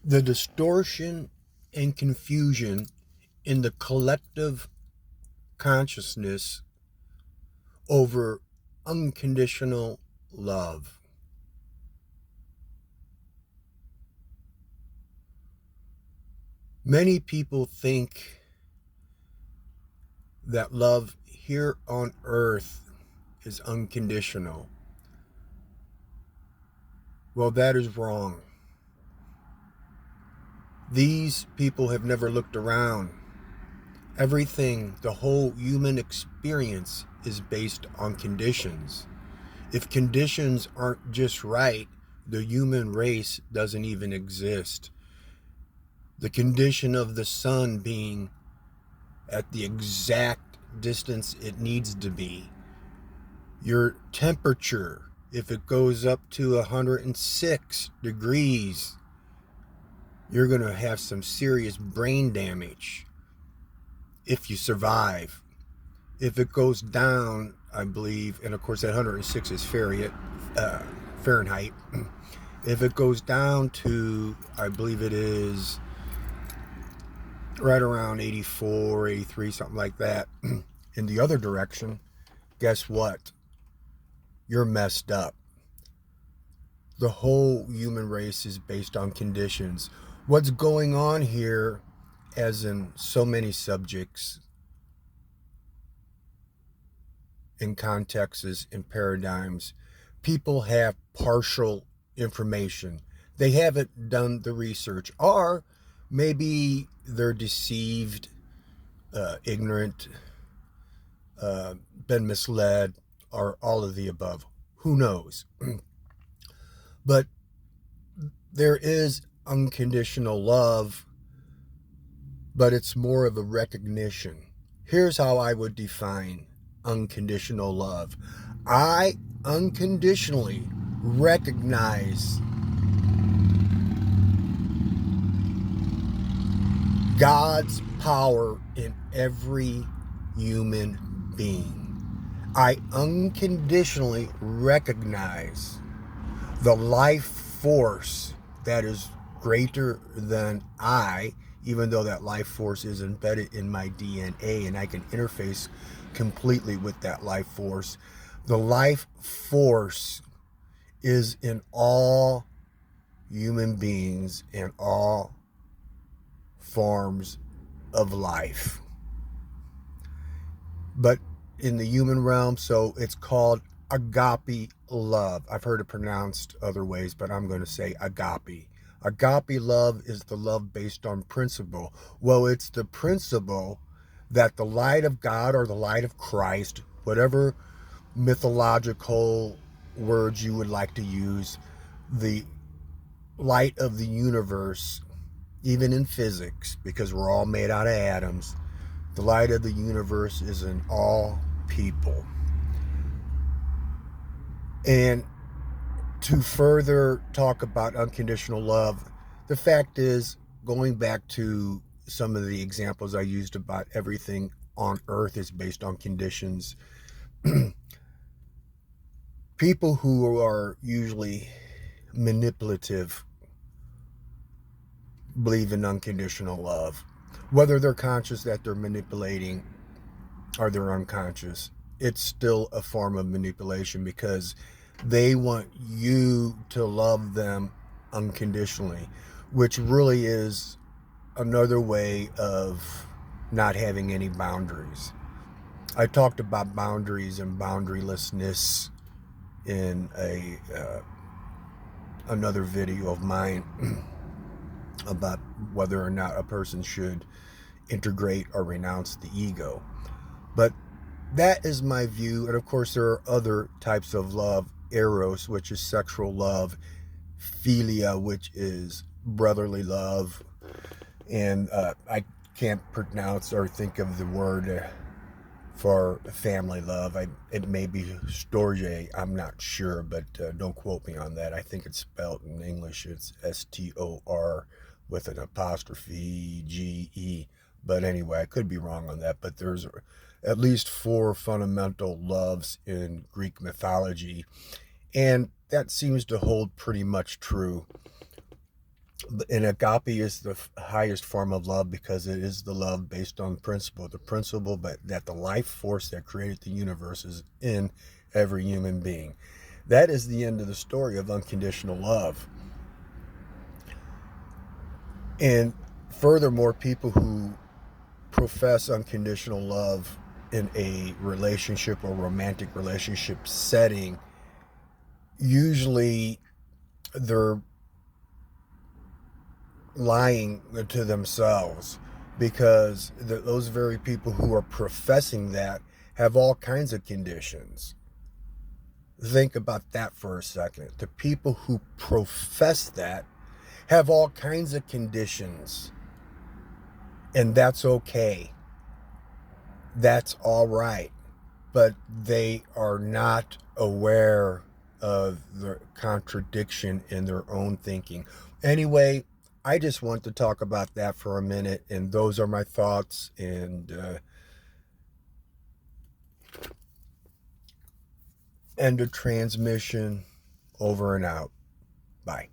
The distortion and confusion in the collective consciousness over unconditional love. Many people think that love here on earth is unconditional. Well, that is wrong. These people have never looked around. Everything, the whole human experience is based on conditions. If conditions aren't just right, the human race doesn't even exist. The condition of the sun being at the exact distance it needs to be. Your temperature, if it goes up to 106 degrees, you're going to have some serious brain damage if you survive. If it goes down, I believe, and of course that 106 is Fahrenheit. If it goes down to, I believe it is right around 84, 83, something like that, in the other direction, guess what? You're messed up. The whole human race is based on conditions. What's going on here, as in so many subjects, in contexts and paradigms, people have partial information. They haven't done the research, or maybe they're deceived, ignorant, been misled, or all of the above. Who knows? But there is unconditional love, but it's more of a recognition. Here's how I would define unconditional love. I unconditionally recognize God's power in every human being. I unconditionally recognize the life force that is greater than I, even though that life force is embedded in my DNA and I can interface completely with that life force. The life force is in all human beings and all forms of life. But in the human realm, so it's called agape love. I've heard it pronounced other ways, but I'm going to say agape. Agape love is the love based on principle. Well, it's the principle that the light of God or the light of Christ, whatever mythological words you would like to use, the light of the universe, even in physics, because we're all made out of atoms, the light of the universe is in all people. And to further talk about unconditional love, the fact is, going back to some of the examples I used about everything on earth is based on conditions. People who are usually manipulative believe in unconditional love. Whether they're conscious that they're manipulating or they're unconscious, it's still a form of manipulation because they want you to love them unconditionally, which really is another way of not having any boundaries. I talked about boundaries and boundarylessness in another video of mine about whether or not a person should integrate or renounce the ego. But that is my view. And of course, there are other types of love: eros, which is sexual love; philia, which is brotherly love; and I can't pronounce or think of the word for family love. It may be storge, I'm not sure, but don't quote me on that. I think it's spelled in English, it's STOR with an apostrophe GE. But anyway, I could be wrong on that, but there's at least 4 fundamental loves in Greek mythology, and that seems to hold pretty much true. And agape is the highest form of love because it is the love based on the principle but that the life force that created the universe is in every human being. That is the end of the story of unconditional love. And furthermore, people who profess unconditional love in a relationship or romantic relationship setting, usually they're lying to themselves, because those very people who are professing that have all kinds of conditions. Think about that for a second. The people who profess that have all kinds of conditions, and that's okay. That's all right. But they are not aware of the contradiction in their own thinking. Anyway, I just want to talk about that for a minute, and those are my thoughts. And end of transmission. Over and out. Bye.